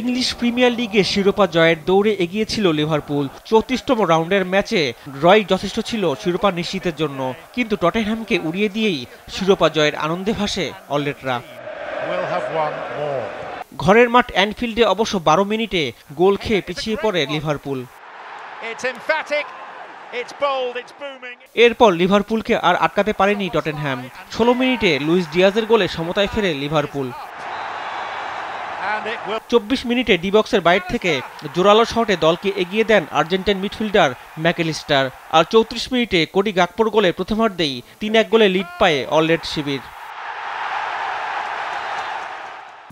English premier লিগে শিরোপা জয়ের দৌড়ে এগিয়ে ছিল লিভারপুল। 34তম রাউন্ডের ম্যাচে ড্রই যথেষ্ট ছিল শিরোপা নিশ্চিতের জন্য, কিন্তু টটেনহ্যামকে উড়িয়ে দিয়েই শিরোপা জয়ের আনন্দে ভাসে অলরেডরা। ঘরের মাঠ অ্যানফিল্ডে অবশ্য 12 মিনিটে গোল খেয়ে পিছিয়ে পড়ে লিভারপুল। এরপর লিভারপুলকে আর আটকাতে পারেনি টটেনহ্যাম। 16 মিনিটে লুইস ডিয়াজের গোলে সমতায় ফেরে লিভারপুল। 24 মিনিটে ডি বক্সের বাইরে থেকে জোরালো শটে দলকে এগিয়ে দেন আর্জেন্টাইন মিডফিল্ডার ম্যাকেলিস্টার। আর 34 মিনিটে কোডি গাকপোর গোলে প্রথমার্ধেই 3-1 গোলে লিড পায় অলরেড শিবির।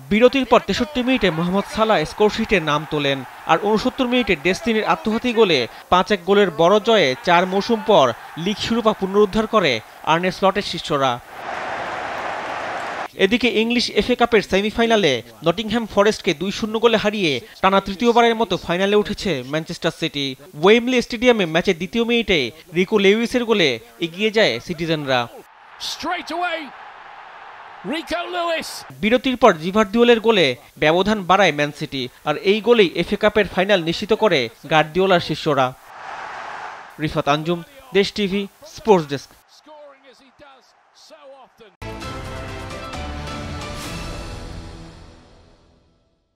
বিরতির পর 63 মিনিটে মোহাম্মদ সালাহ স্কোরশিটে নাম তোলেন। আর 69 মিনিটে ডেস্তিনির আত্মঘাতী গোলে 5-1 গোলের বড় জয়ে 4 মৌসুম পর লিগ শিরোপা পুনরুদ্ধার করে আর্নে স্লটের শিষ্যরা। এদিকে ইংলিশ এফএ কাপের সেমিফাইনালে নটিংহ্যাম ফরেস্টকে 2-0 গোলে হারিয়ে টানা তৃতীয়বারের মতো ফাইনালে উঠেছে ম্যানচেস্টার সিটি। ওয়েমব্লি স্টেডিয়ামে ম্যাচের দ্বিতীয় মিনিটে রিকো লেউইসের গোলে এগিয়ে যায় সিটিজেনরা। বিরতির পর জিভারদিওলের গোলে ব্যবধান বাড়ায় ম্যান সিটি। আর এই গোলেই এফএ কাপের ফাইনাল নিশ্চিত করে গার্দিওলার শিষ্যরা। রিফাত আঞ্জুম, দেশ টিভি, স্পোর্টস ডেস্ক।